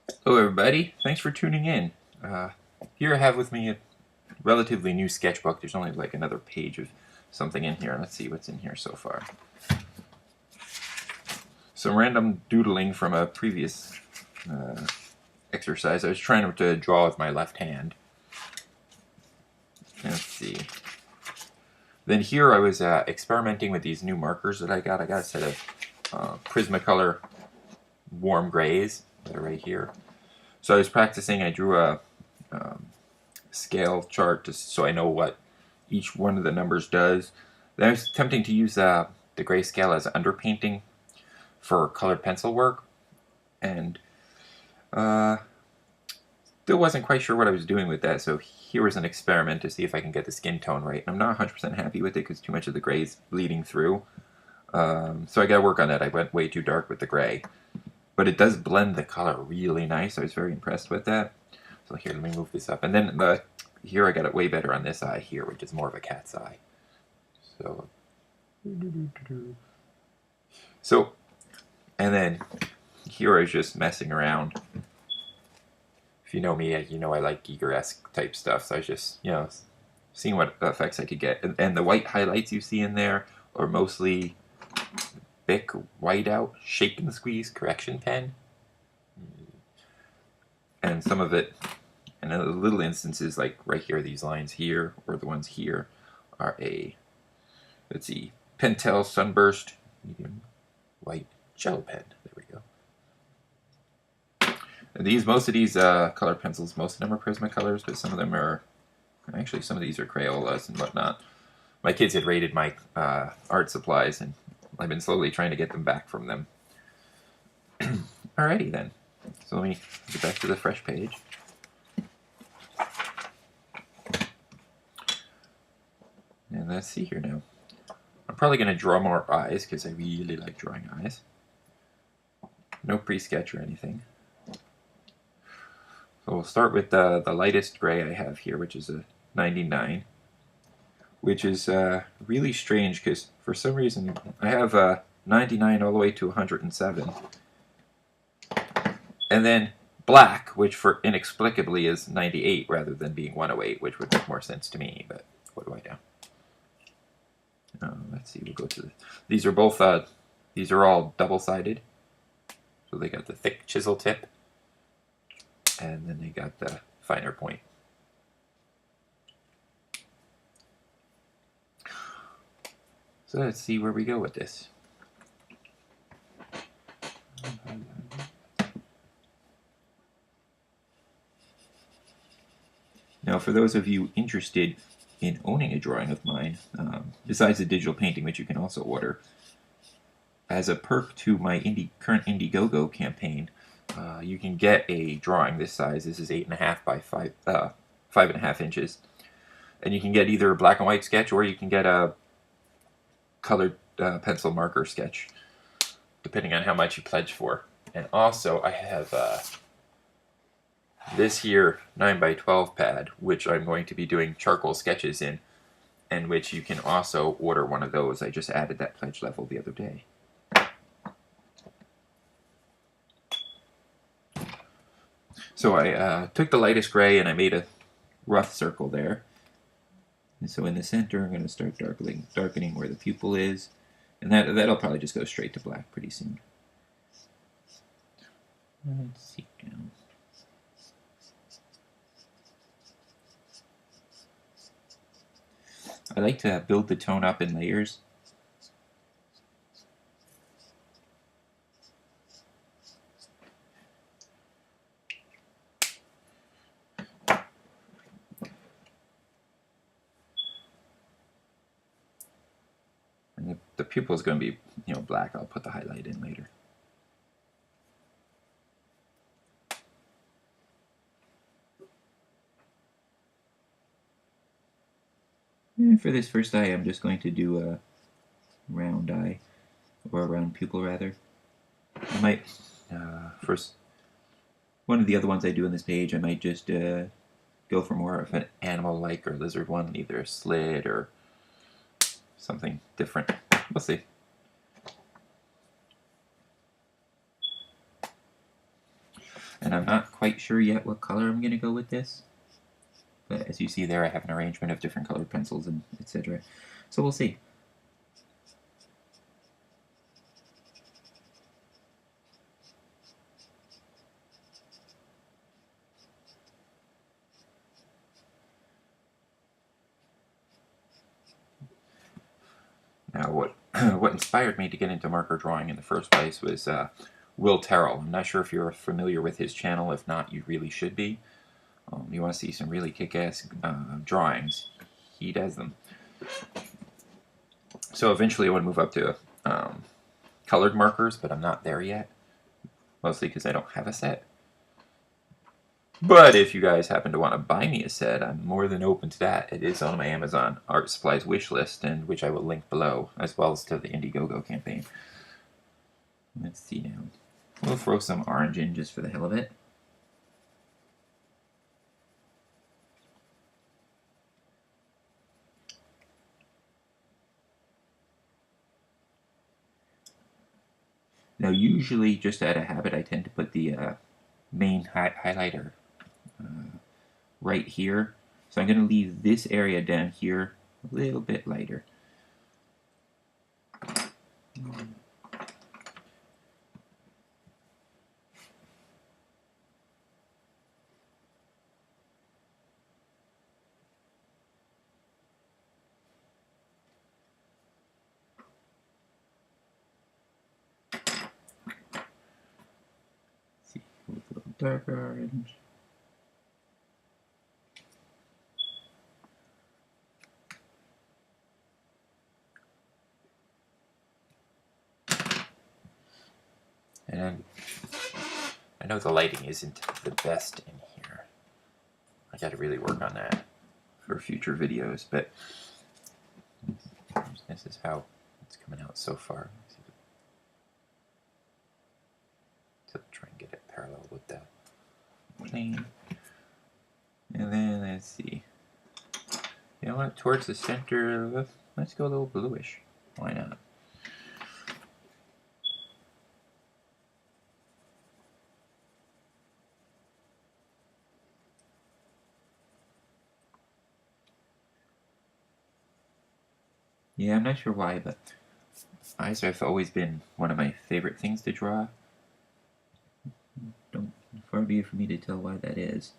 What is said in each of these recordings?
Hello everybody, thanks for tuning in. Here I have with me a relatively new sketchbook. There's only like another page of something in here. Let's see what's in here so far. Some random doodling from a previous exercise. I was trying to draw with my left hand. Let's see. Then here I was experimenting with these new markers that I got. I got a set of Prismacolor warm grays that are right here. So I was practicing. I drew a scale chart so I know what each one of the numbers does. Then I was attempting to use the grayscale as underpainting for colored pencil work, and still wasn't quite sure what I was doing with that. So here was an experiment to see if I can get the skin tone right. I'm not 100% happy with it because too much of the gray is bleeding through. So I got to work on that. I went way too dark with the gray, but it does blend the color really nice. I was very impressed with that. So here, let me move this up. And then here I got it way better on this eye here, which is more of a cat's eye. So, and then here I was just messing around. If you know me, you know I like Giger-esque type stuff. So I was just, seeing what effects I could get. And the white highlights you see in there are mostly Bic whiteout shake and squeeze correction pen. And some of it, and in the little instances like right here, these lines here, or the ones here, are a, let's see, Pentel Sunburst medium white gel pen. There we go. And most of these color pencils, most of them are Prismacolors, but some of them are, actually some of these are Crayolas and whatnot. My kids had raided my art supplies, and I've been slowly trying to get them back from them. Alrighty then. So let me get back to the fresh page. And let's see here now. I'm probably going to draw more eyes because I really like drawing eyes. No pre-sketch or anything. So we'll start with the lightest gray I have here, which is a 99. Which is really strange because for some reason I have 99 all the way to 107. And then black, which for inexplicably is 98 rather than being 108, which would make more sense to me, but what do I know? Let's see, we'll go to these are both, these are all double-sided. So they got the thick chisel tip, and then they got the finer point. So let's see where we go with this. Now, for those of you interested in owning a drawing of mine, besides the digital painting, which you can also order, as a perk to my current IndieGoGo campaign, you can get a drawing this size. This is 8.5 by 5.5 inches. And you can get either a black and white sketch or you can get a colored pencil marker sketch, depending on how much you pledge for. And also, I have this here 9 by 12 pad, which I'm going to be doing charcoal sketches in, and which you can also order one of those. I just added that pledge level the other day. So I took the lightest gray and I made a rough circle there. And so in the center, I'm going to start darkening where the pupil is, and that'll probably just go straight to black pretty soon. Let's see now. I like to build the tone up in layers. And the pupil is going to be, black. I'll put the highlight in later. And for this first eye, I'm just going to do a round eye, or a round pupil rather. I might, first, one of the other ones I do on this page, I might just go for more of an animal-like or lizard one, either a slit or something different. We'll see. And I'm not quite sure yet what color I'm going to go with this. But as you see there, I have an arrangement of different colored pencils and etc. So we'll see. Now, what inspired me to get into marker drawing in the first place was Will Terrell. I'm not sure if you're familiar with his channel. If not, you really should be. You want to see some really kick-ass drawings, he does them. So eventually I want to move up to colored markers, but I'm not there yet. Mostly because I don't have a set. But if you guys happen to want to buy me a set, I'm more than open to that. It is on my Amazon art supplies wish list, and which I will link below, as well as to the IndieGoGo campaign. Let's see now. We'll throw some orange in just for the hell of it. Now, usually, just out of habit, I tend to put the main highlighter right here. So I'm going to leave this area down here a little bit lighter. See, with a little darker orange. And I know the lighting isn't the best in here. I got to really work on that for future videos, but this is how it's coming out so far. So try and get it parallel with the plane. And then let's see. You know what? Towards the center, let's go a little bluish. Why not? Yeah, I'm not sure why, but eyes have always been one of my favorite things to draw. Don't far be it for me to tell why that is.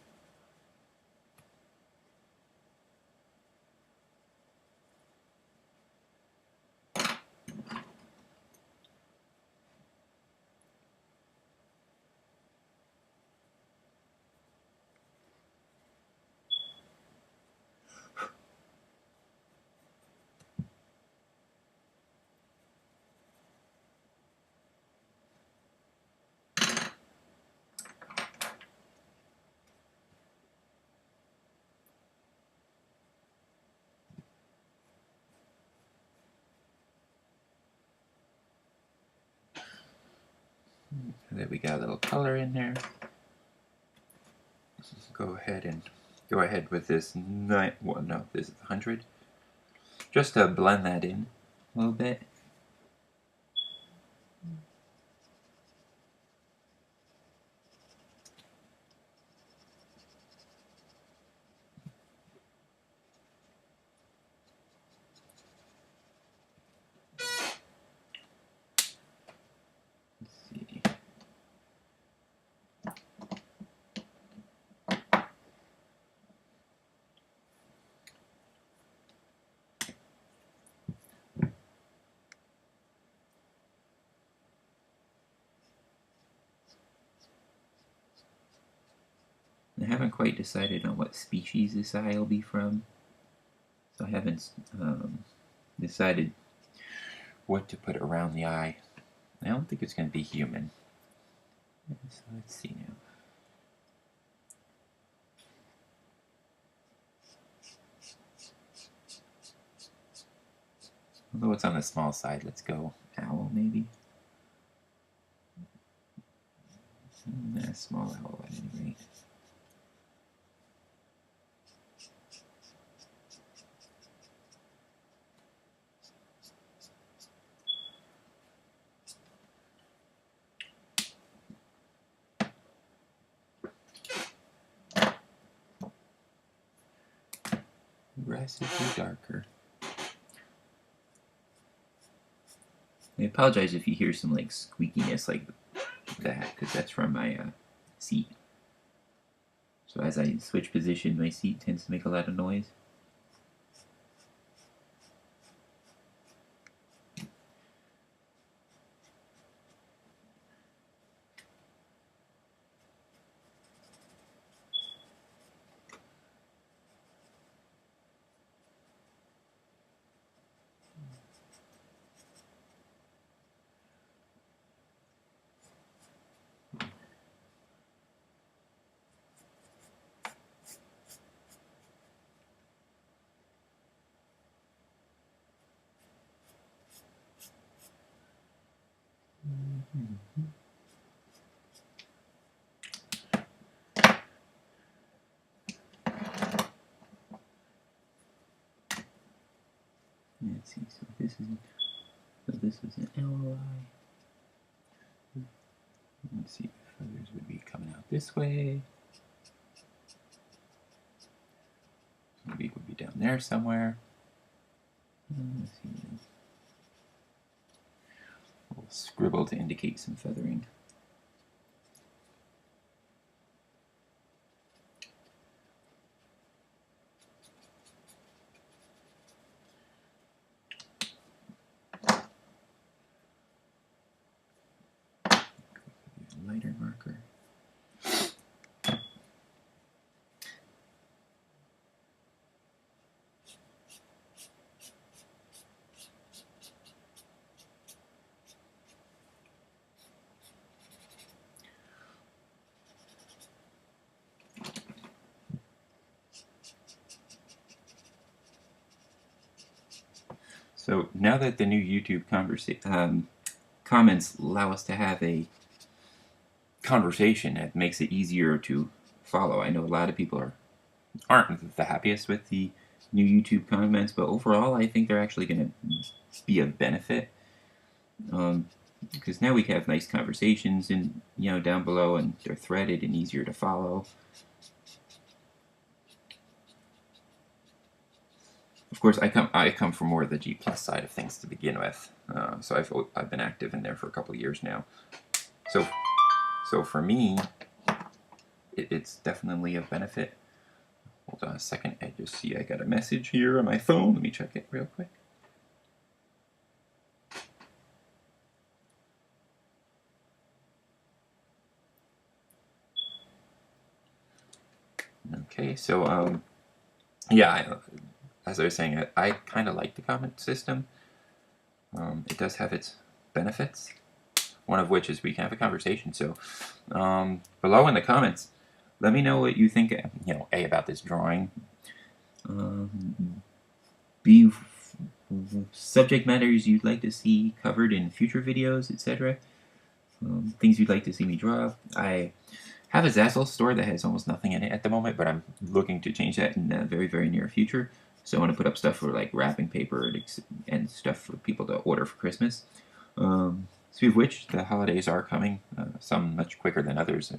So that we got a little color in there. Let's go ahead with this this is 100. Just to blend that in a little bit. I haven't quite decided on what species this eye will be from, so I haven't decided what to put around the eye. I don't think it's going to be human. So let's see now. Although it's on the small side, let's go owl maybe. Nah, small owl at any rate. progressively darker. I apologize if you hear some like squeakiness like that, because that's from my seat. So as I switch position, my seat tends to make a lot of noise. Let's see. So this is an LOI. Let's see. Feathers would be coming out this way. The beak would be down there somewhere. Let's see. A little scribble to indicate some feathering. Lighter marker. So now that the new YouTube comments allow us to have a conversation, it makes it easier to follow. I know a lot of people aren't the happiest with the new YouTube comments, but overall I think they're actually going to be of benefit, because now we have nice conversations and down below, and they're threaded and easier to follow. Of course, I come from more of the G+ side of things to begin with, so I've been active in there for a couple of years now. So for me, it's definitely a benefit. Hold on a second, I just see I got a message here on my phone. Let me check it real quick. Okay, so yeah, as I was saying, I kind of like the comment system. It does have its benefits, one of which is we can have a conversation. So below in the comments, let me know what you think, A, about this drawing, B, subject matters you'd like to see covered in future videos, etc. Things you'd like to see me draw. I have a Zazzle store that has almost nothing in it at the moment, but I'm looking to change that in the very, very near future. So I want to put up stuff for like wrapping paper and stuff for people to order for Christmas. Speaking of which, the holidays are coming, some much quicker than others.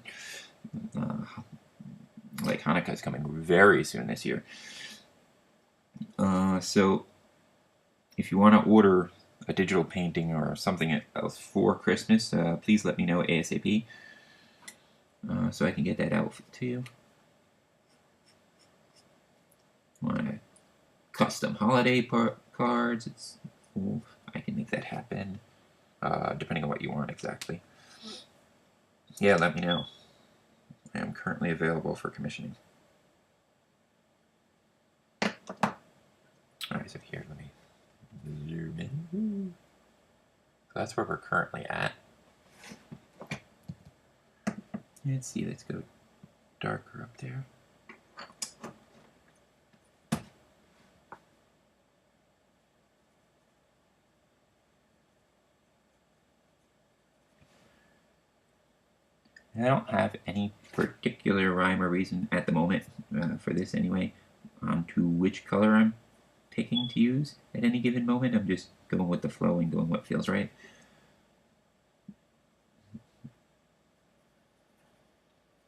Like Hanukkah is coming very soon this year. So if you want to order a digital painting or something else for Christmas, please let me know ASAP, so I can get that out to you. Want custom holiday cards? I can make that happen, depending on what you want exactly. Yeah, let me know. I am currently available for commissioning. Alright, so here, let me zoom in. So that's where we're currently at. Let's see, let's go darker up there. I don't have any particular rhyme or reason at the moment, for this anyway, to which color I'm picking to use at any given moment. I'm just going with the flow and doing what feels right.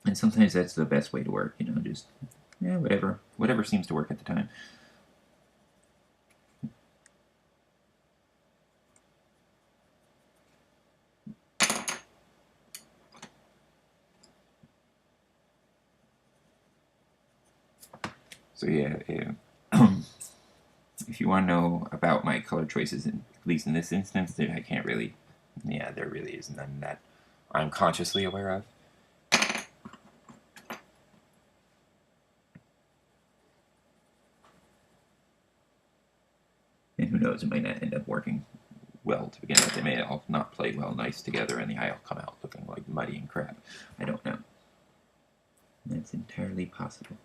And sometimes that's the best way to work, just whatever seems to work at the time. So yeah, if you want to know about my color choices, at least in this instance, I can't really, yeah, there really is none that I'm consciously aware of. And who knows, it might not end up working well to begin with. They may all not play well nice together, and the eye will come out looking like muddy and crap. I don't know. That's entirely possible.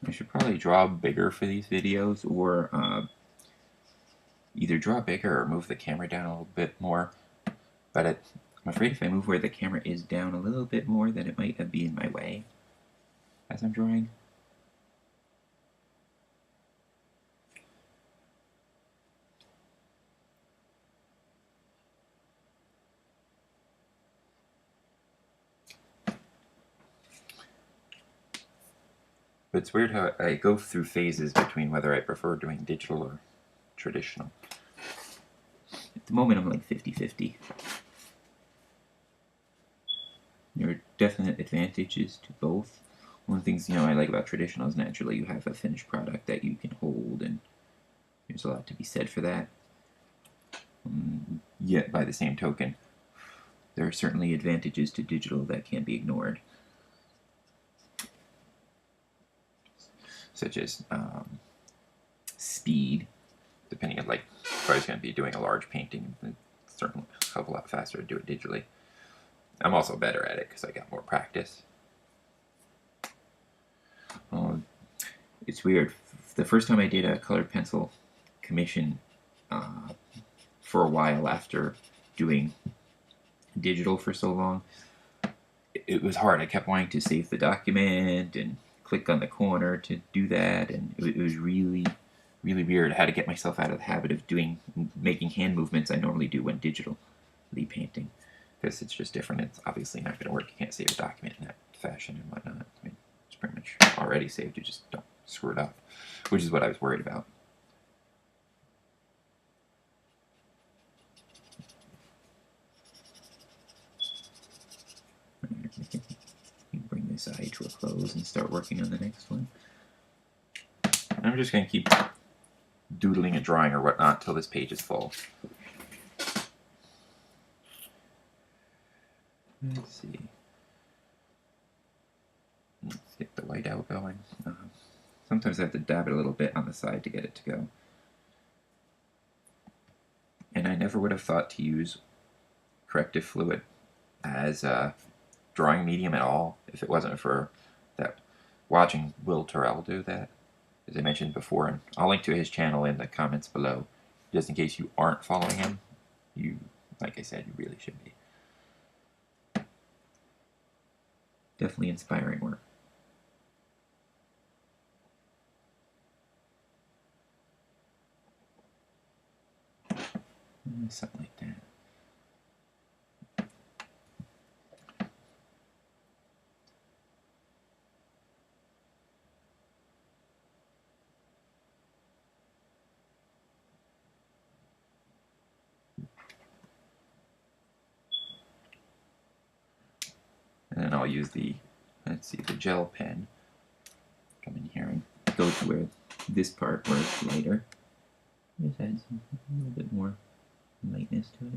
I should probably draw bigger for these videos, or either draw bigger or move the camera down a little bit more. But I'm afraid if I move where the camera is down a little bit more, then it might be in my way as I'm drawing. But it's weird how I go through phases between whether I prefer doing digital or traditional. At the moment, I'm like 50-50. There are definite advantages to both. One of the things I like about traditional is naturally you have a finished product that you can hold, and there's a lot to be said for that. Yet, by the same token, there are certainly advantages to digital that can't be ignored, such as speed. Depending on, like, if I was going to be doing a large painting, it's certainly a hell of a lot faster to do it digitally. I'm also better at it because I got more practice. It's weird. The first time I did a colored pencil commission for a while after doing digital for so long, it was hard. I kept wanting to save the document and click on the corner to do that, and it was really weird. I had to get myself out of the habit of making hand movements I normally do when digitally painting, because it's just different. It's obviously not going to work. You can't save a document in that fashion and whatnot. I mean, it's pretty much already saved. You just don't screw it up, which is what I was worried about. Bring this eye to a close and start working on the next one. I'm just going to keep doodling and drawing or whatnot till this page is full. Let's see. Let's get the whiteout going. Sometimes I have to dab it a little bit on the side to get it to go. And I never would have thought to use corrective fluid as a drawing medium at all if it wasn't for that watching Will Terrell do that, as I mentioned before. And I'll link to his channel in the comments below, just in case you aren't following him. You, like I said, you really should be. Definitely inspiring work. Something like that. And then I'll use the, let's see, the gel pen. Come in here and go to where this part where it's lighter. Just add a little bit more lightness to it.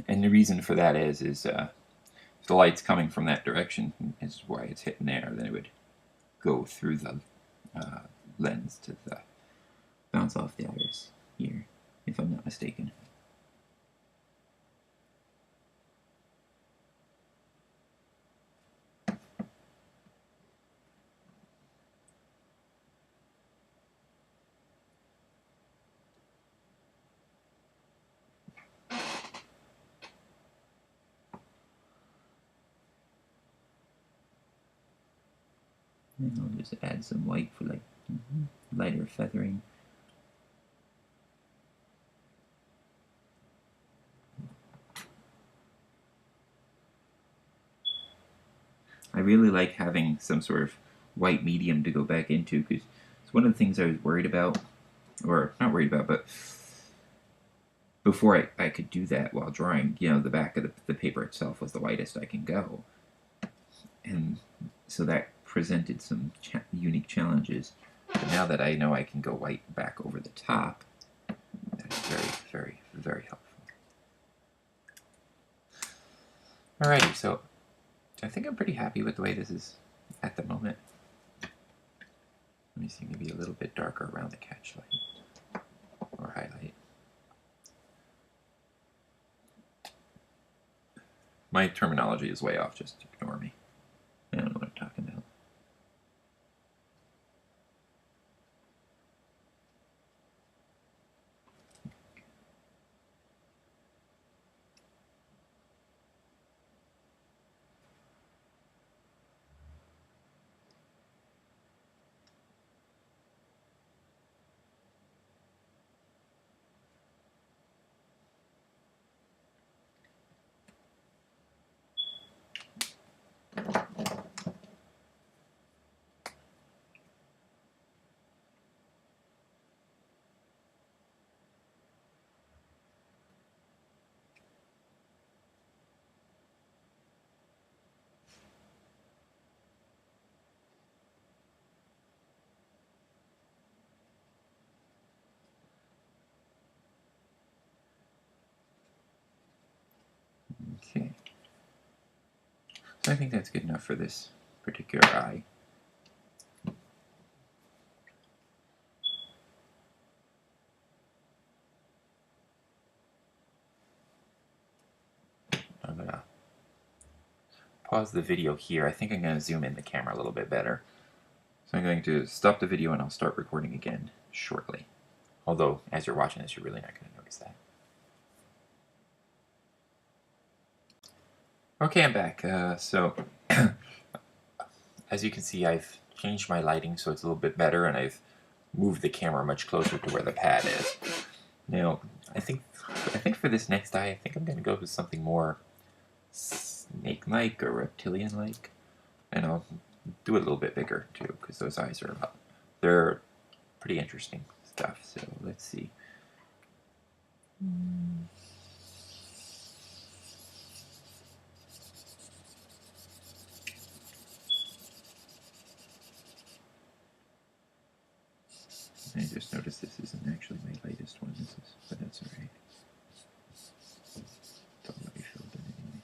And the reason for that is the light's coming from that direction is why it's hitting there. Then it would go through the lens to bounce off the iris here, if I'm not mistaken. And I'll just add some white for like lighter feathering. I really like having some sort of white medium to go back into, because it's one of the things I was worried about, or not worried about, but before I could do that while drawing, you know, the back of the paper itself was the whitest I can go. And so that presented some unique challenges. But now that I know I can go white back over the top, that's very, very, very helpful. Alrighty, so I think I'm pretty happy with the way this is at the moment. Let me see, maybe a little bit darker around the catch light or highlight. My terminology is way off, just ignore me. I don't know what I'm talking about. Okay. So I think that's good enough for this particular eye. I'm going to pause the video here. I think I'm going to zoom in the camera a little bit better. So I'm going to stop the video and I'll start recording again shortly. Although, as you're watching this, you're really not going to notice that. Okay, I'm back. So, as you can see, I've changed my lighting so it's a little bit better, and I've moved the camera much closer to where the pad is. Now, I think for this next eye, I think I'm going to go with something more snake-like or reptilian-like, and I'll do it a little bit bigger too, because those eyes are they're pretty interesting stuff. So let's see. I just noticed this isn't actually my latest one, but that's alright. Don't let me filled in anyway.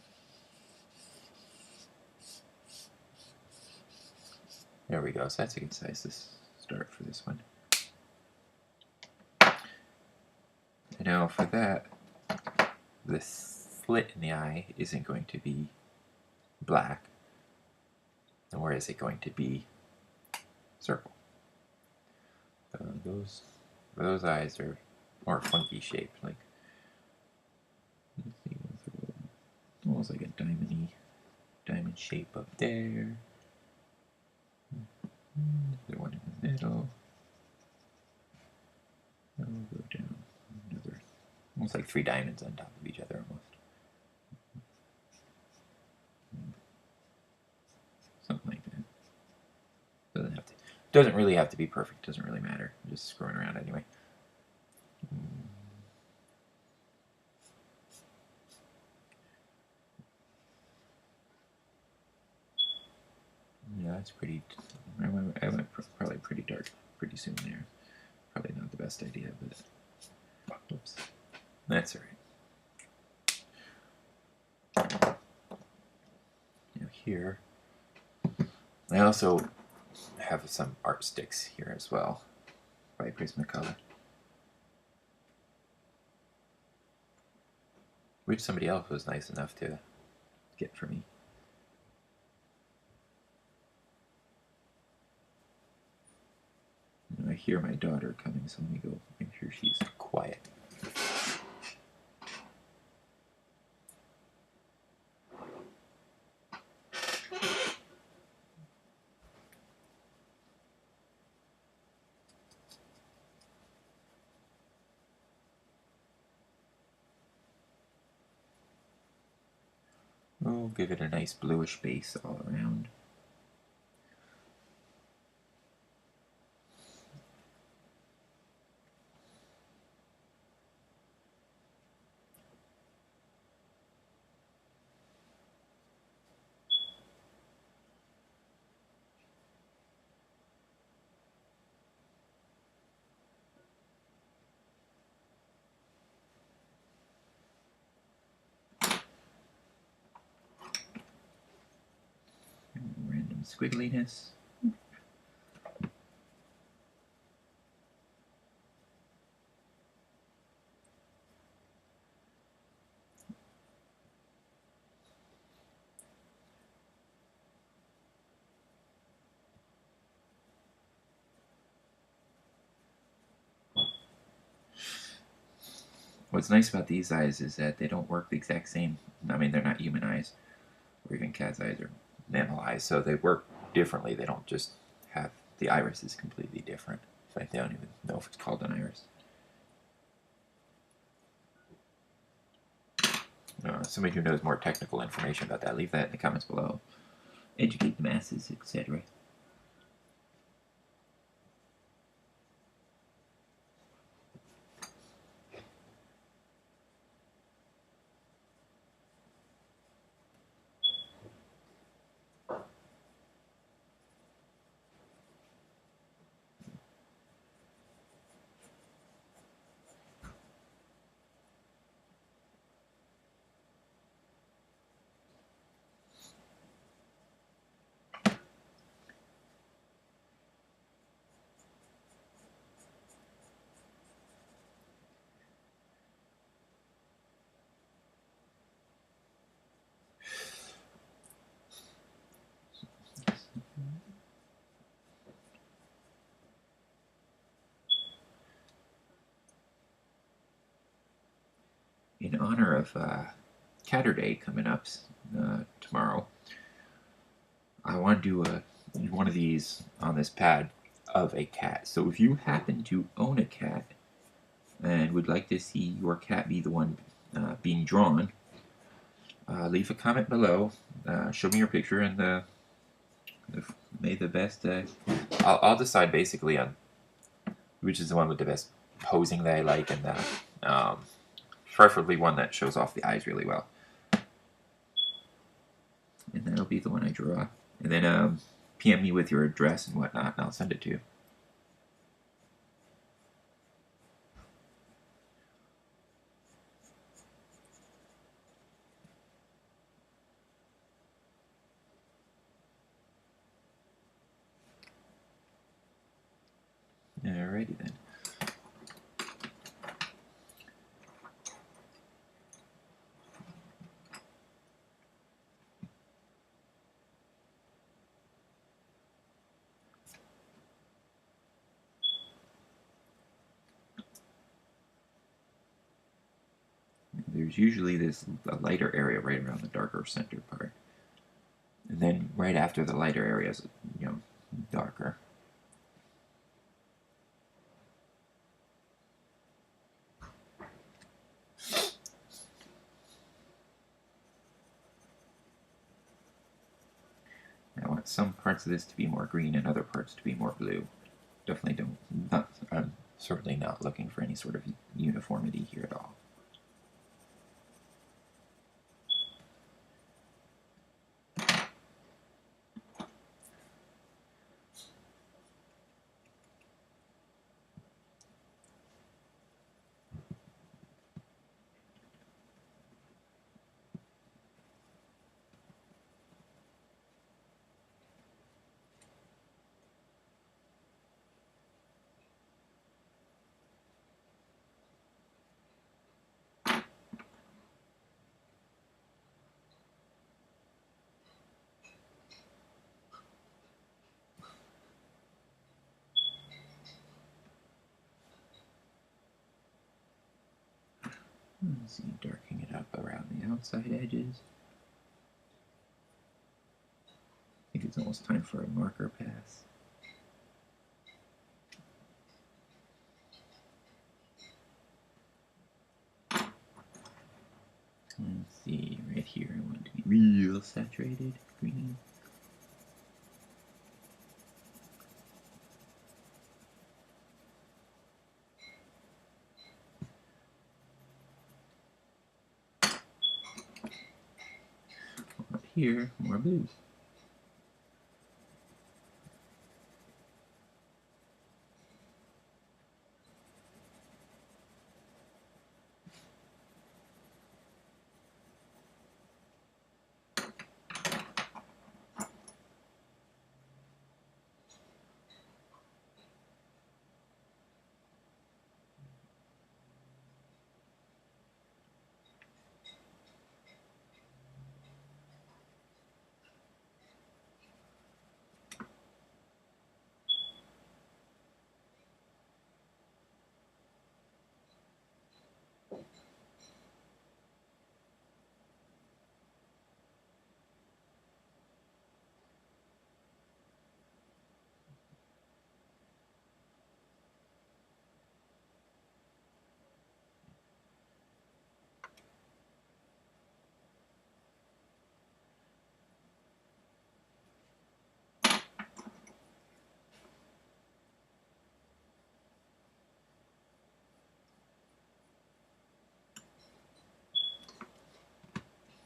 There we go, so that's a good size to start for this one. Now for that, the slit in the eye isn't going to be black, nor is it going to be circle. Those eyes are more funky shaped, like, let's see, almost like a diamond shape up there. There's one in the middle. And we'll go down another, almost like 3 diamonds on top of each other, almost. Something like that. Doesn't really have to be perfect. Doesn't really matter. I'm just screwing around anyway. Yeah, that's pretty. I went probably pretty dark pretty soon there. Probably not the best idea, but oops, that's all right. here. I also have some art sticks here as well by Prismacolor, which somebody else was nice enough to get for me. And I hear my daughter coming, so let me go make sure she's quiet. We'll give it a nice bluish base all around. Random squiggliness. What's nice about these eyes is that they don't work the exact same. I mean, they're not human eyes, or even cat's eyes or mammal eyes, so they work differently. They don't just have, the iris is completely different. In fact, they don't even know if it's called an iris. Somebody who knows more technical information about that, leave that in the comments below. Educate the masses, etc. In honor of Catterday coming up tomorrow, I want to do one of these on this pad of a cat. So if you happen to own a cat and would like to see your cat be the one being drawn, leave a comment below. Show me your picture, and may the best. I'll decide basically on which is the one with the best posing that I like, and preferably one that shows off the eyes really well. And that'll be the one I draw. And then PM me with your address and whatnot, and I'll send it to you. Alrighty then. There's usually a lighter area right around the darker center part. And then right after the lighter area is, darker. I want some parts of this to be more green and other parts to be more blue. Definitely I'm certainly not looking for any sort of uniformity here at all. See, darkening it up around the outside edges. I think it's almost time for a marker pass. Let's see, right here I want it to be real saturated green. Up here, more blue.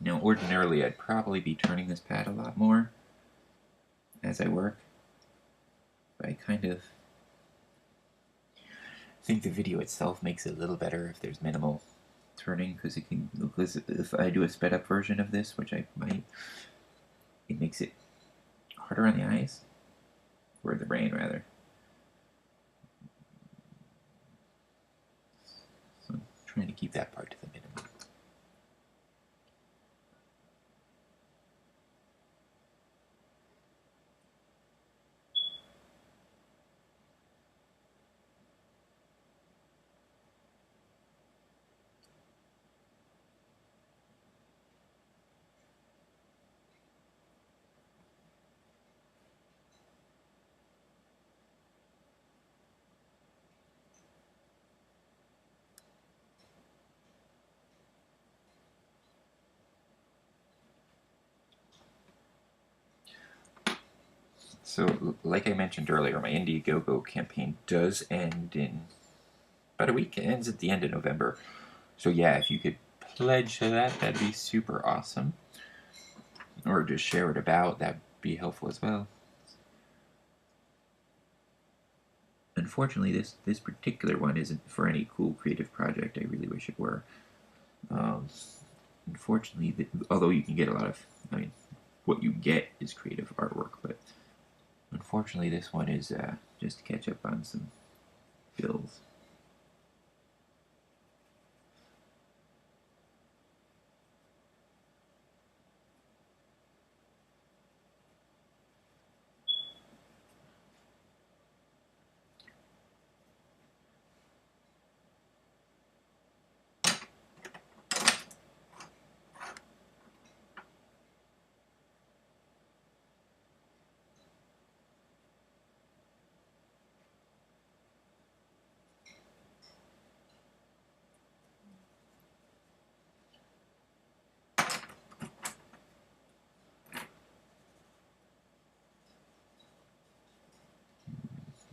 Now, ordinarily, I'd probably be turning this pad a lot more as I work, but I kind of think the video itself makes it a little better if there's minimal turning, because it can, because if I do a sped up version of this, which I might, it makes it harder on the eyes, or the brain rather. So I'm trying to keep that part to the minimum. So, like I mentioned earlier, my IndieGoGo campaign does end in about a week. It ends at the end of November. So yeah, if you could pledge to that, that'd be super awesome. Or just share it about, that'd be helpful as well. Unfortunately, this particular one isn't for any cool creative project. I really wish it were. Unfortunately, although you can get a lot of, I mean, what you get is creative artwork, but unfortunately this one is just to catch up on some bills.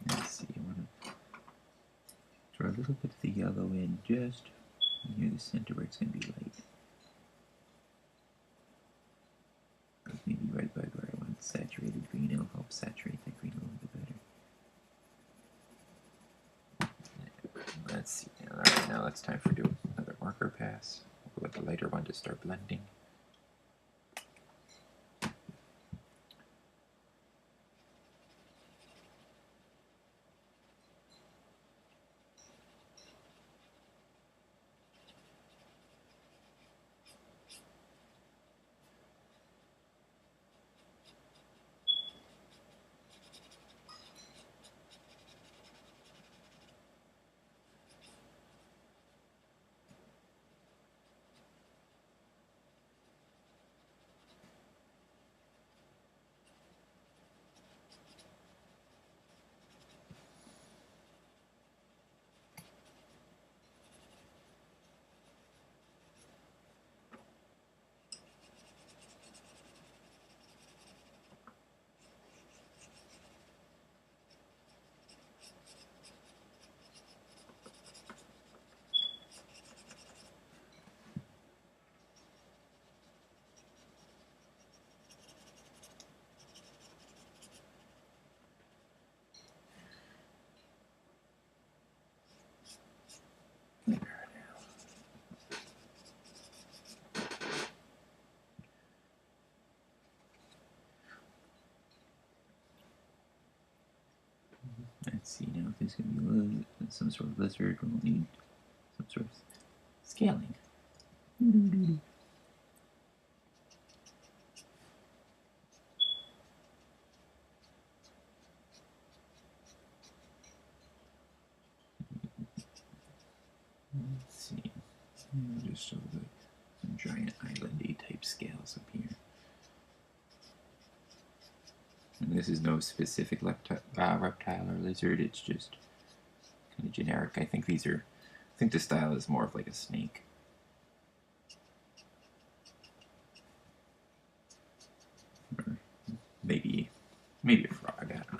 Let's see, I want to draw a little bit of the yellow in just near the center where it's going to be light. Maybe right by where I want saturated green, it'll help saturate that green a little bit better. Let's see, alright, now it's time for doing another marker pass. We'll go with the lighter one to start blending. Let's see now if there's going to be some sort of lizard. We'll need some sort of scaling. Let's see. Just show some giant islandy type scales up here. And this is no specific reptile or lizard. It's just kind of generic. I think the style is more of like a snake. Or maybe a frog, I don't know.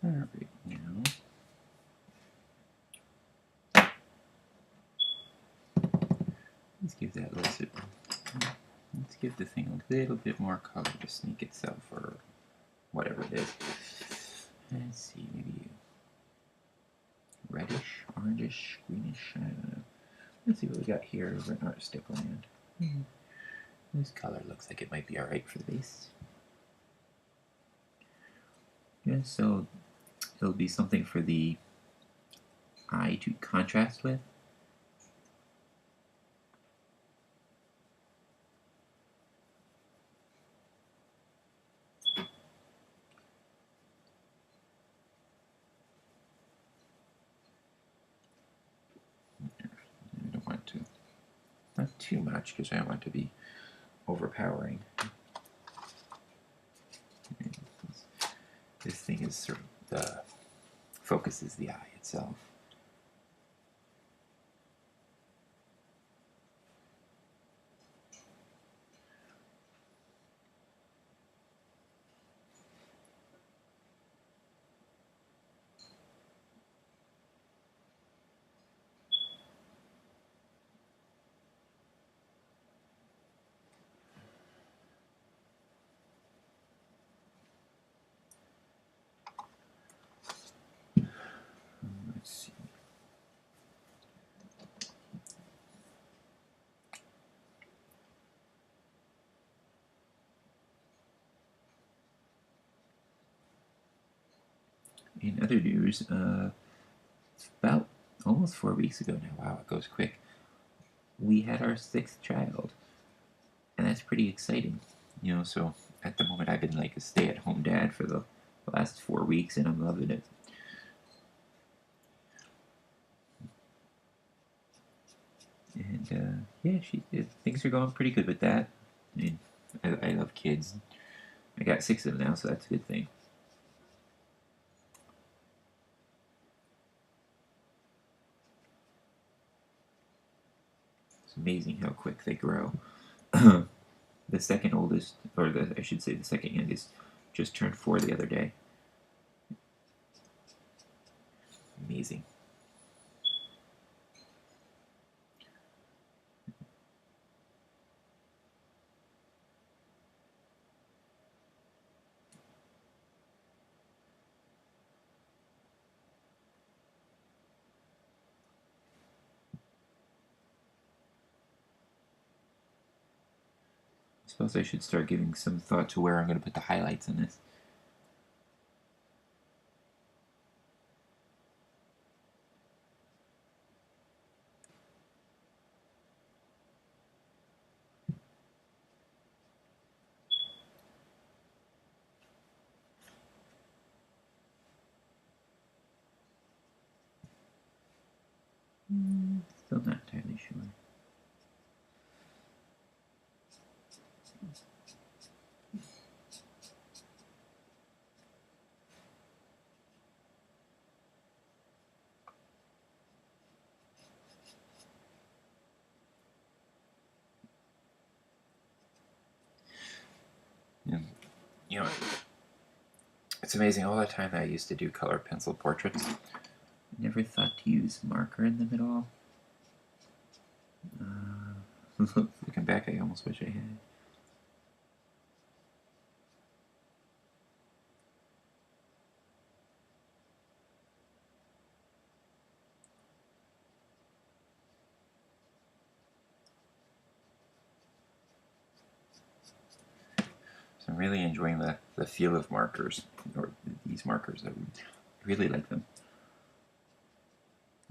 Alright, now let's give that lizard. Let's give the thing a little bit more color to snake itself, or whatever it is. Let's see, maybe reddish, orangish, greenish. I don't know. Let's see what we got here over in Artistic Land. This color looks like it might be alright for the base. Yeah, so it'll be something for the eye to contrast with. I don't want to, not too much, because I don't want to be overpowering. This thing is sort of the focus is the eye itself. Let's see. In other news, it's about almost 4 weeks ago now. Wow, it goes quick. We had our 6th child, and that's pretty exciting. You know, so at the moment I've been like a stay-at-home dad for the last 4 weeks, and I'm loving it. And yeah, things are going pretty good with that. I mean, I love kids. I got 6 of them now, so that's a good thing. It's amazing how quick they grow. The second oldest, or I should say the second youngest, just turned 4 the other day. Amazing. I suppose I should start giving some thought to where I'm going to put the highlights in this. Still not entirely sure. You know, it's amazing all the time that I used to do color pencil portraits. I never thought to use marker in them at all. Looking back, I almost wish I had. So I'm really enjoying the feel of markers, or these markers. I really like them.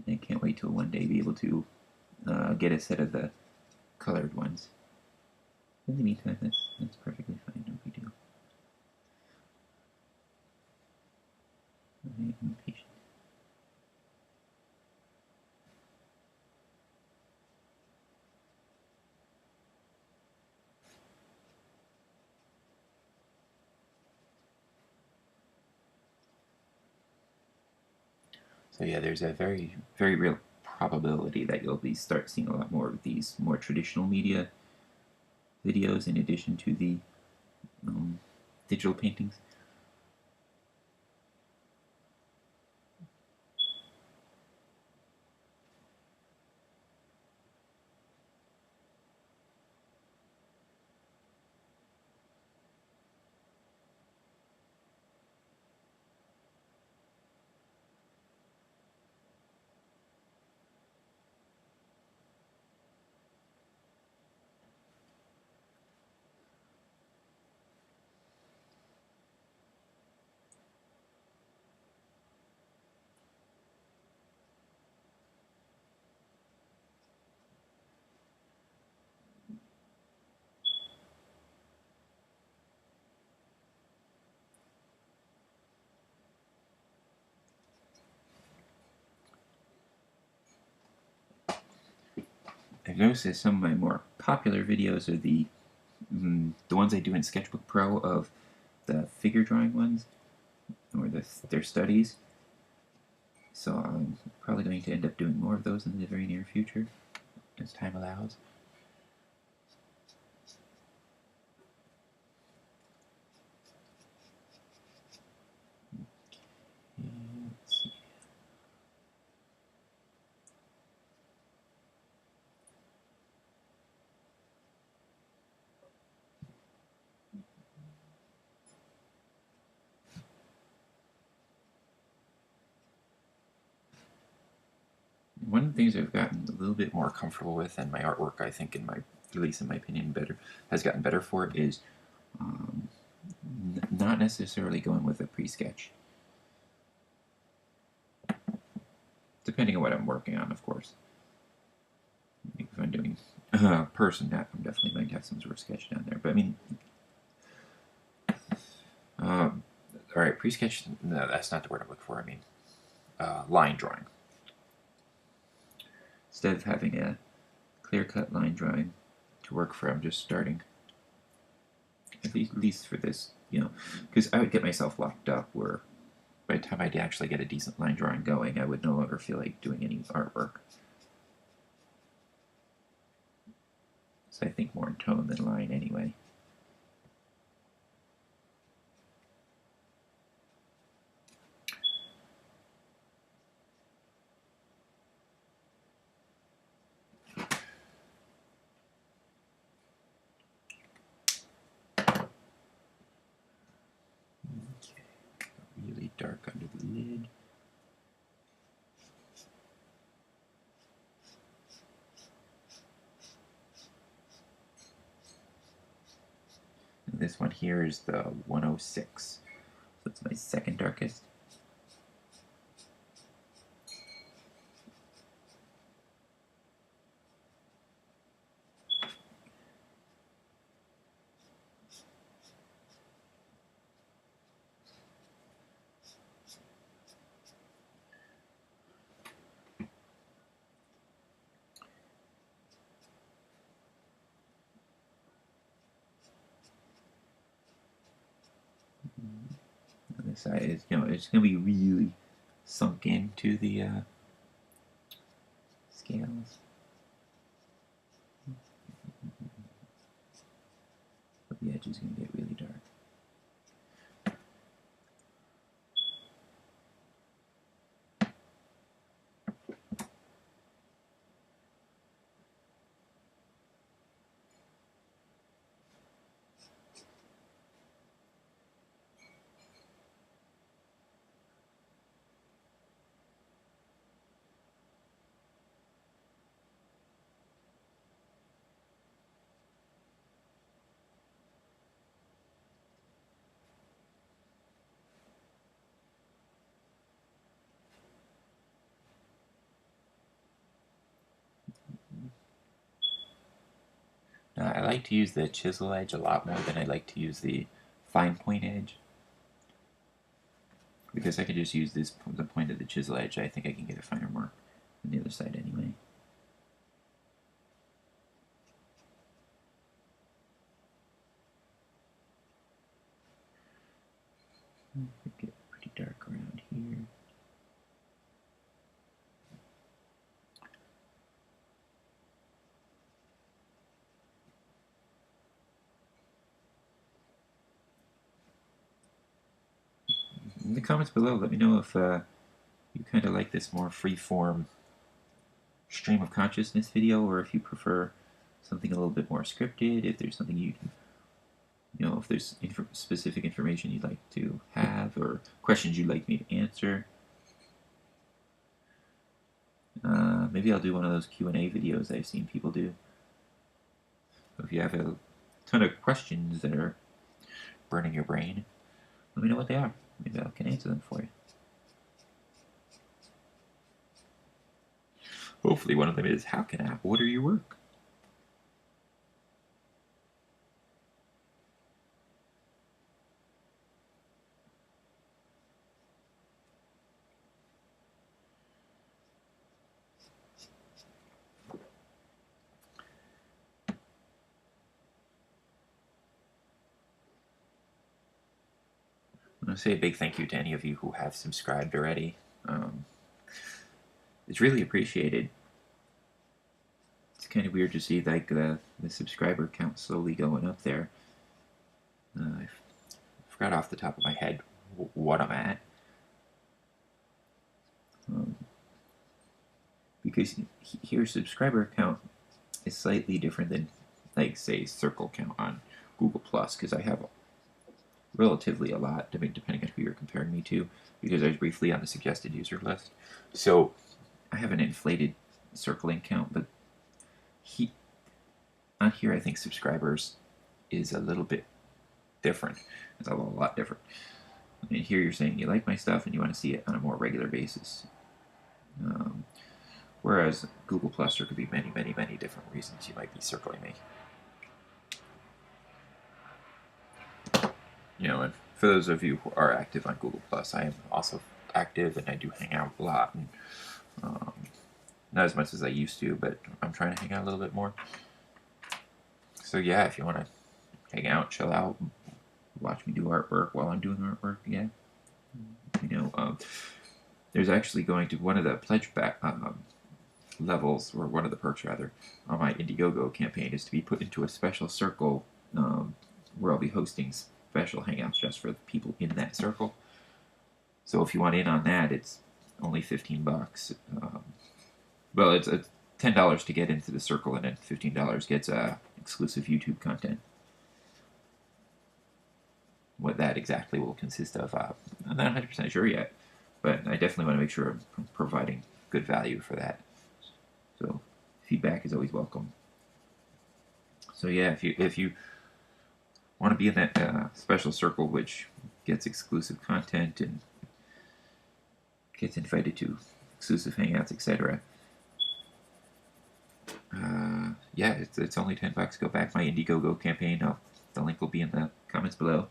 I can't wait till one day be able to get a set of the colored ones. In the meantime, that's perfectly fine, no big deal. I'm impatient. So yeah, there's a very, very real probability that you'll start seeing a lot more of these more traditional media videos in addition to the digital paintings. I've noticed that some of my more popular videos are the ones I do in Sketchbook Pro of the figure drawing ones, or their studies. So I'm probably going to end up doing more of those in the very near future, as time allows. Let's see. One of the things I've gotten a little bit more comfortable with, and my artwork, I think, at least in my opinion, has gotten better for it, is not necessarily going with a pre-sketch. Depending on what I'm working on, of course. If I'm doing person, I'm definitely going to have some sort of sketch down there. But I mean, all right, pre-sketch. No, that's not the word I'm looking for. I mean, line drawing. Instead of having a clear-cut line drawing to work from, just starting. At least for this, because I would get myself locked up where by the time I'd actually get a decent line drawing going, I would no longer feel like doing any artwork. So I think more in tone than line anyway. dark under the lid. And this one here is the 106. So it's my second darkest. On this side is, it's going to be really sunk into the scales. But the edge is going to get really dark. I like to use the chisel edge a lot more than I like to use the fine point edge, because I can just use the point of the chisel edge. I think I can get a finer mark on the other side anyway. Get pretty dark around here. In the comments below, let me know if you kind of like this more free-form stream of consciousness video, or if you prefer something a little bit more scripted, if there's something if there's specific information you'd like to have, or questions you'd like me to answer. Maybe I'll do one of those Q&A videos I've seen people do. So if you have a ton of questions that are burning your brain, let me know what they are. Maybe I can answer them for you. Hopefully one of them is, how can I order your work? I want to say a big thank you to any of you who have subscribed already. It's really appreciated. It's kind of weird to see like the subscriber count slowly going up there. I forgot off the top of my head what I'm at. Because here subscriber count is slightly different than, like, say, circle count on Google+, because I have relatively a lot, depending on who you're comparing me to, because I was briefly on the suggested user list. So I have an inflated circling count, but on here I think subscribers is a little bit different. It's a lot different. I mean, here you're saying you like my stuff and you want to see it on a more regular basis. Whereas Google+, there could be many different reasons you might be circling me. And for those of you who are active on Google+, I am also active, and I do hang out a lot. And, not as much as I used to, but I'm trying to hang out a little bit more. So yeah, if you want to hang out, chill out, watch me do artwork while I'm doing artwork, yeah. There's actually going to, one of the pledge levels, or one of the perks rather, on my IndieGoGo campaign is to be put into a special circle where I'll be hosting special hangouts just for the people in that circle. So if you want in on that, it's only $15. Well, it's $10 to get into the circle, and then $15 gets exclusive YouTube content. what that exactly will consist of. I'm not 100% sure yet, but I definitely want to make sure I'm providing good value for that. So feedback is always welcome. So yeah, if you want to be in that special circle which gets exclusive content and gets invited to exclusive hangouts, etc. Yeah, it's only $10. Go back my IndieGoGo campaign. The link will be in the comments below.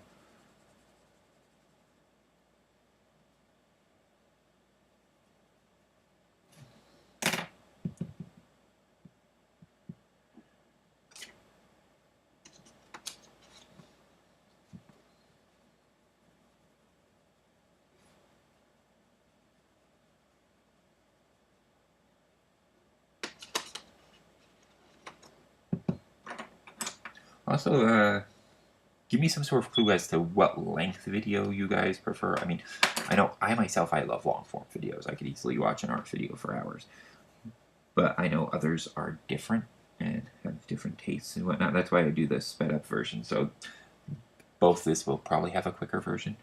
Also, give me some sort of clue as to what length video you guys prefer. I mean, I know I myself, I love long form videos. I could easily watch an art video for hours. But I know others are different and have different tastes and whatnot. That's why I do the sped up version. So both this will probably have a quicker version.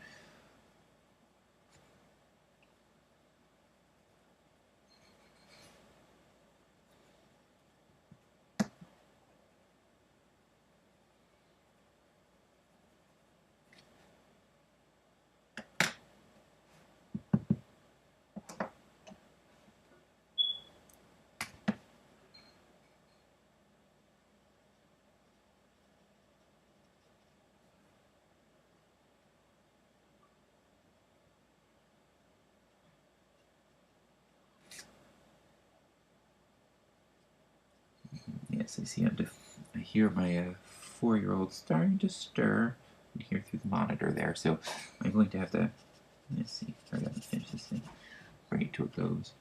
Yes, I see. I hear my 4-year-old starting to stir. You can hear through the monitor there. So I'm going to have to, let's see, hurry up and finish this thing. Bring it to a close.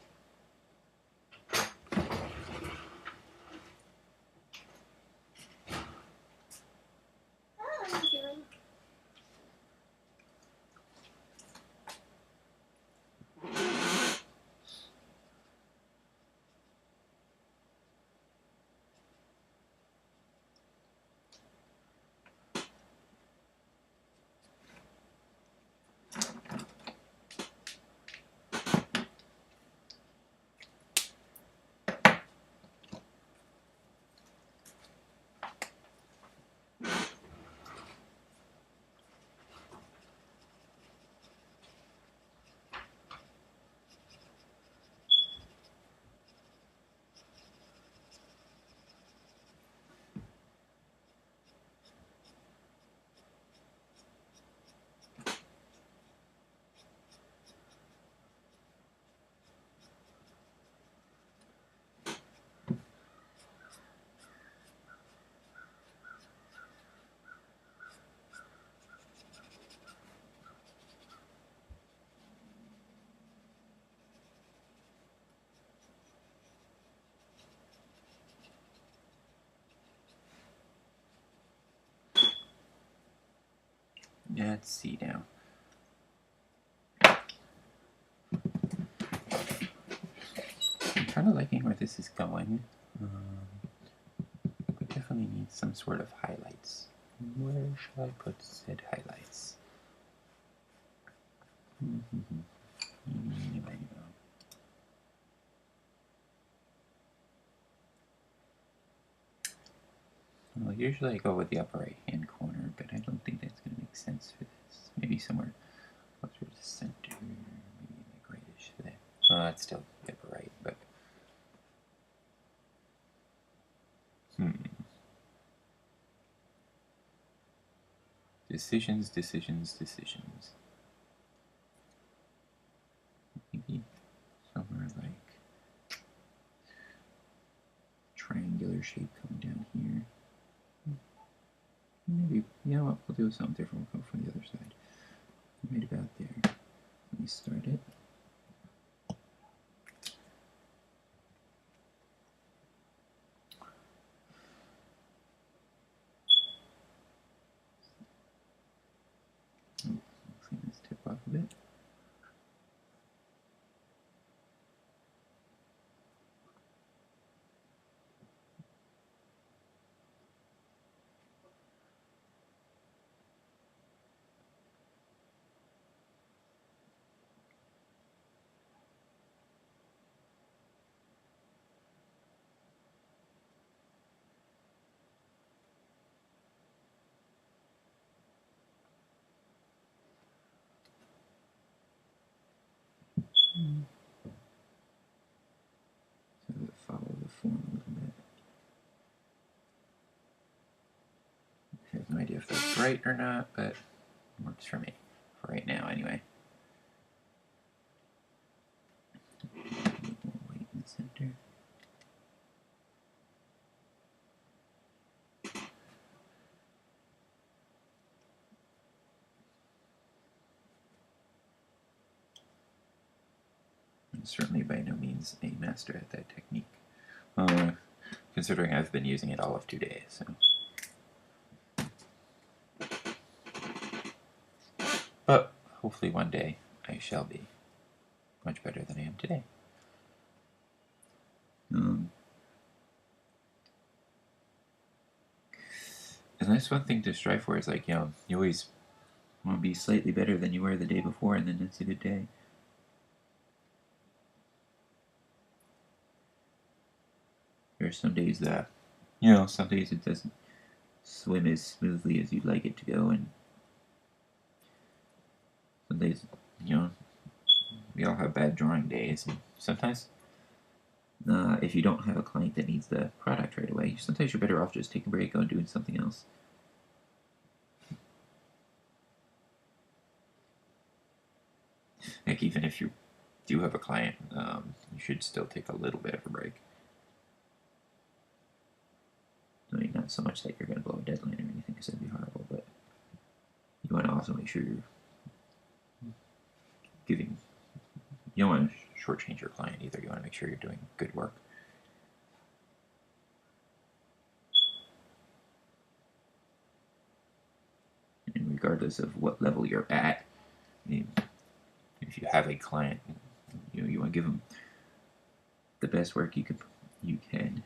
Let's see now. I'm kind of liking where this is going. But definitely need some sort of highlights. Where shall I put said highlights? Well, usually I go with the upper right hand corner, but I don't think that's going to make sense for this. Maybe somewhere closer to the center, maybe like rightish there. Well, that's still the upper right, but decisions, decisions, decisions. Maybe somewhere like triangular shape coming down here. Maybe, yeah, well, we'll do something different. We'll go from the other side. Right about there. Let me start it. Clean this tip off a bit. form a little bit. I have no idea if that's right or not, but it works for me. For right now, anyway. A little more white in the center. I'm certainly by no means a master at that technique. Considering I've been using it all of 2 days, so. But hopefully one day I shall be much better than I am today. And that's one thing to strive for, is like, you know, you always want to be slightly better than you were the day before, and then it's a good day. There are some days that, you know, some days it doesn't swim as smoothly as you'd like it to go, and some days, you know, we all have bad drawing days, and sometimes if you don't have a client that needs the product right away, sometimes you're better off just taking a break, going doing something else. Like, even if you do have a client, you should still take a little bit of a break. I mean, not so much that you're going to blow a deadline or anything, because that'd be horrible, but you want to also make sure you're giving, you don't want to shortchange your client either. You want to make sure you're doing good work. And regardless of what level you're at, I mean, if you have a client, you know, you want to give them the best work you can.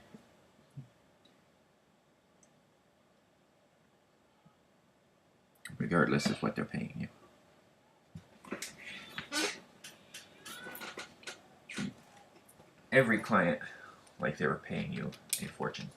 Regardless of what they're paying you. Treat every client like they were paying you a fortune.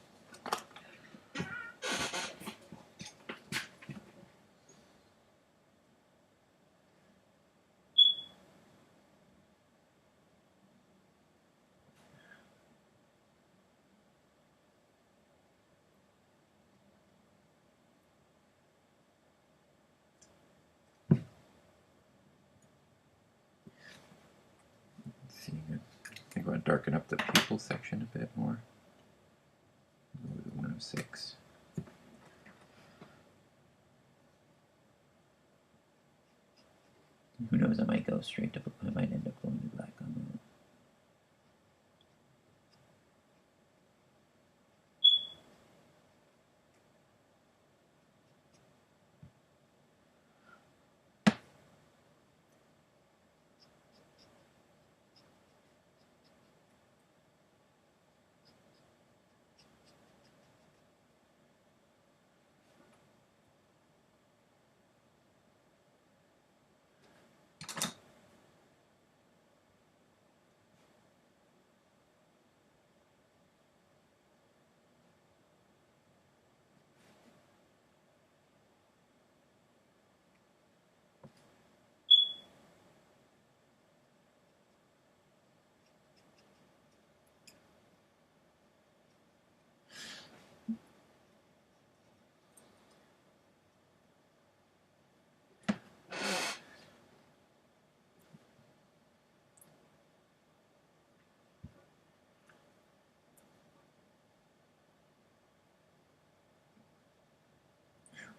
I think I want to darken up the people section a bit more. Go to 106. Who knows, I might go straight to, I might end up going to black on that.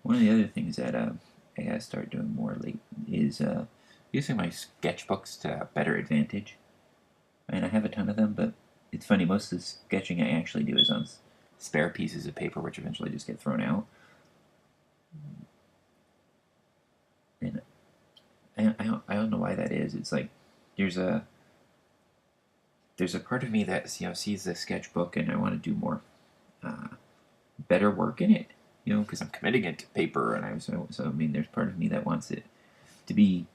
One of the other things that I gotta start doing more late is using my sketchbooks to better advantage. And I have a ton of them, but it's funny, most of the sketching I actually do is on spare pieces of paper, which eventually just get thrown out. And I don't know why that is. It's like there's a part of me that, you know, sees the sketchbook and I want to do more better work in it. You know, because I'm committing it to paper, and so I mean, there's part of me that wants it to be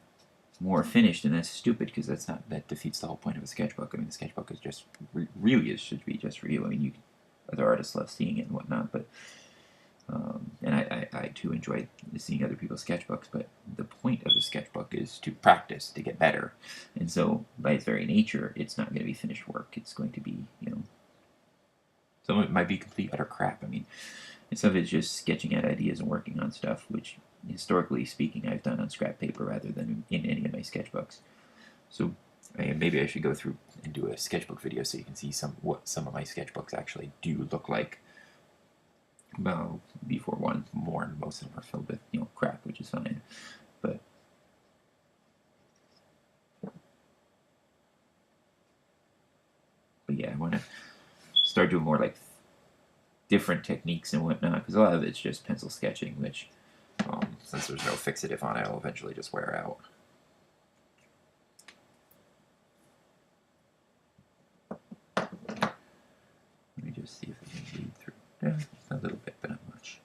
more finished, and that's stupid because that defeats the whole point of a sketchbook. I mean, the sketchbook is just really should be just for you. I mean, other artists love seeing it and whatnot, but and I too enjoy seeing other people's sketchbooks. But the point of a sketchbook is to practice, to get better, and so by its very nature, it's not going to be finished work. It's going to be, you know, Some of it might be complete utter crap. I mean, and some of it's just sketching out ideas and working on stuff, which, historically speaking, I've done on scrap paper rather than in any of my sketchbooks. So maybe I should go through and do a sketchbook video so you can see what some of my sketchbooks actually do look like. Well, before one more, most of them are filled with crap, which is fine. But yeah, I want to start doing more like different techniques and whatnot, because a lot of it's just pencil sketching, which, since there's no fixative on it, will eventually just wear out. Let me just see if I can read through. Yeah, a little bit, but not much.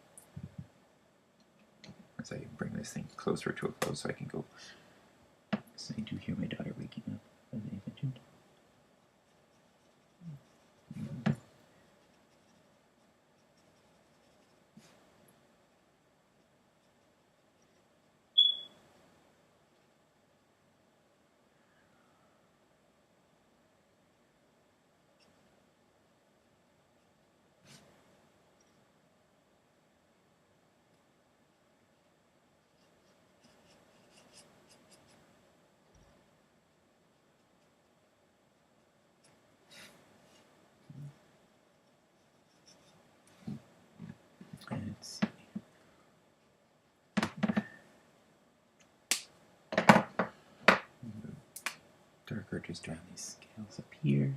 As I bring this thing closer to a close so I can go. So I do hear my daughter waking up, as I mentioned. Let's see. Darker just around these scales up here.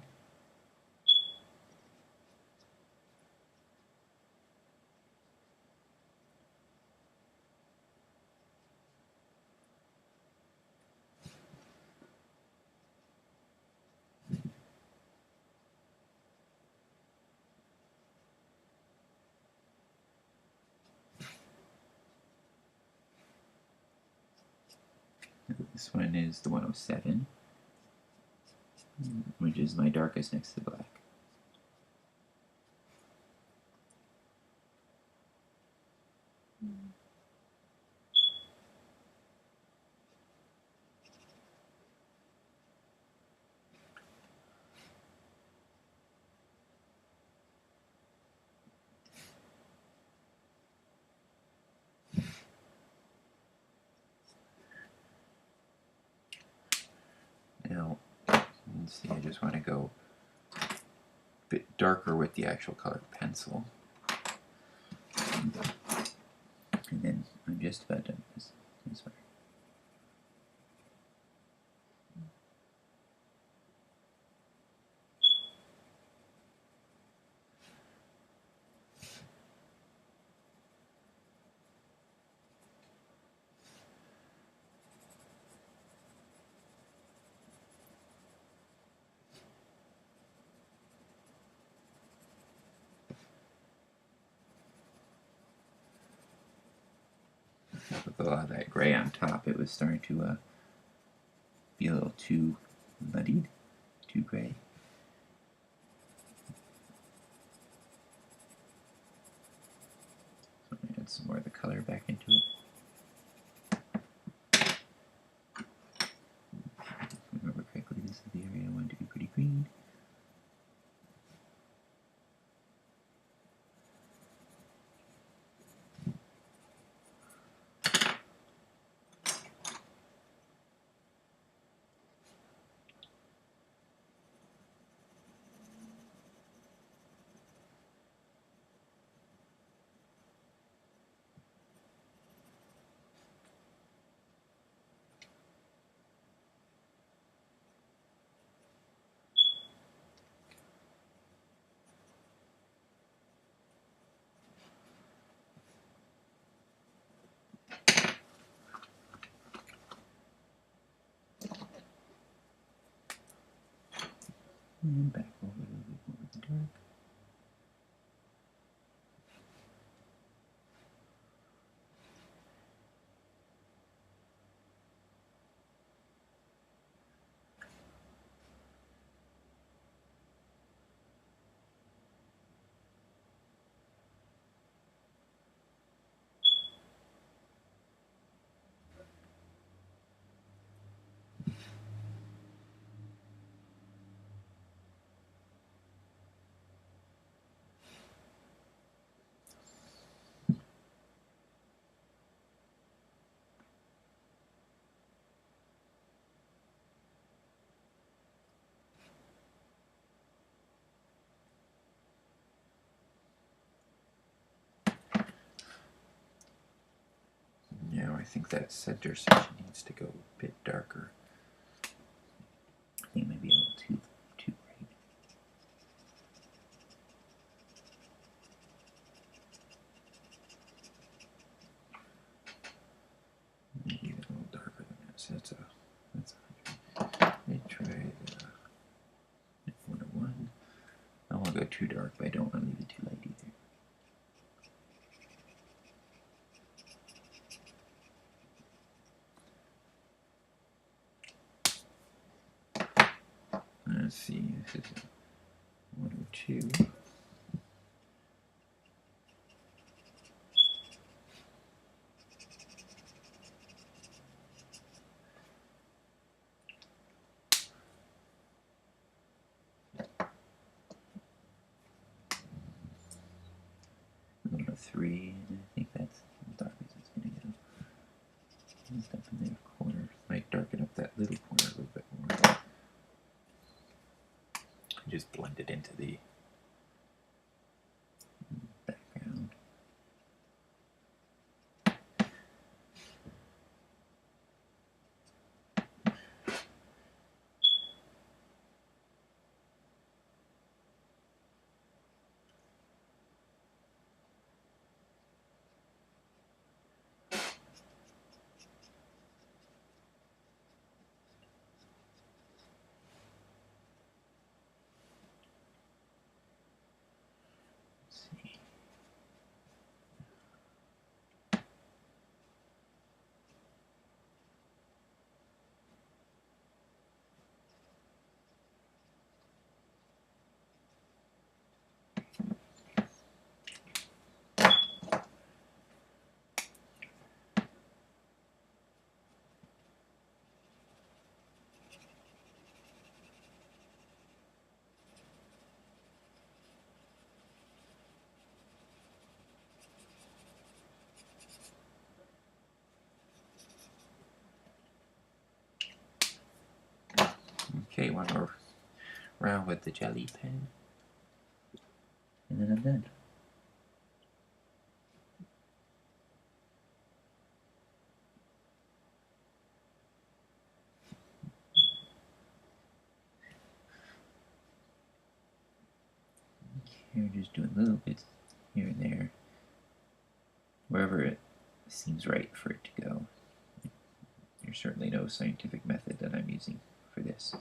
This one is the 107, which is my darkest next to the black. Now, let's see, I just want to go a bit darker with the actual colored pencil. And then I'm just about done with this way. With a lot of that gray on top, it was starting to be a little too muddied, too gray. So I'm going to add some more of the color back into it. If I remember correctly, this is the area I wanted to be pretty green. And back over a little bit more with the dark. think that center section needs to go a bit darker. I think maybe a little too bright. Maybe even a little darker than that. So that's 100. Let me try the 101. I don't want to go too dark, but I don't want to leave it too light either. Let's see, this is 102. Three, and I think that's as dark as it's going to go. Just up in the corner. Might darken up that little corner a little bit more. Just blend it into the background. Okay, one more round with the jelly pen, and then I'm done. Okay, we're just doing little bits here and there, wherever it seems right for it to go. There's certainly no scientific method that I'm using for this.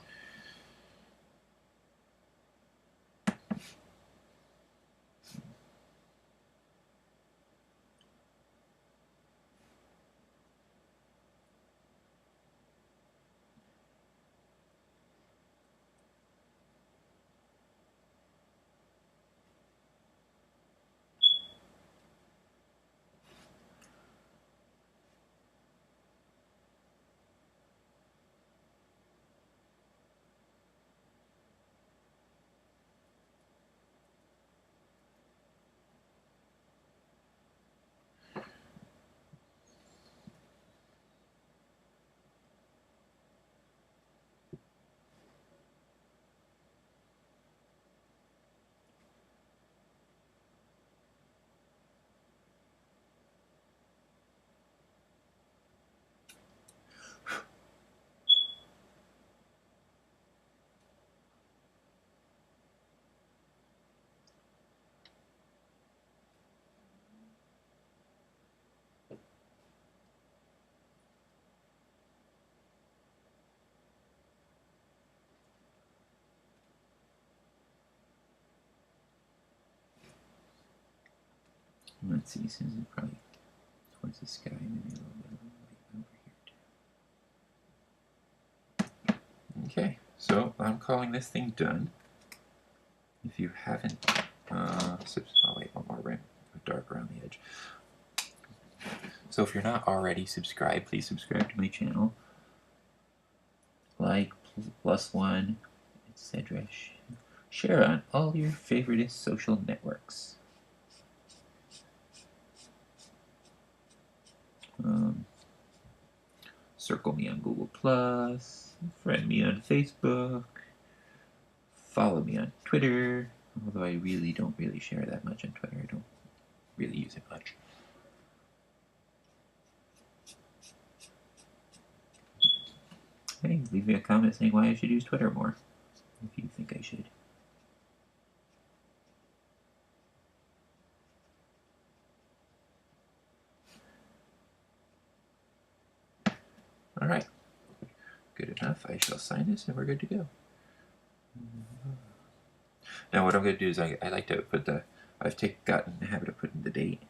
Let's see, since it's probably towards the sky, maybe a little bit of light over here too. Okay, so I'm calling this thing done. If you haven't, oh wait, one more rim of dark around the edge. So if you're not already subscribed, please subscribe to my channel. Like, +1, etc. Share on all your favorite social networks. Circle me on Google+, friend me on Facebook, follow me on Twitter, although I really don't share that much on Twitter. I don't really use it much. Hey, leave me a comment saying why I should use Twitter more, if you think I should. Alright. Good enough. I shall sign this and we're good to go. Now what I'm going to do is I like to put the, I've gotten the habit of putting the date.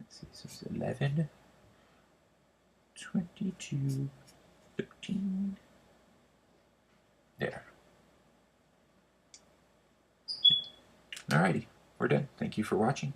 Let's see, so it's 11, 22, 13. There. Alrighty, we're done. Thank you for watching.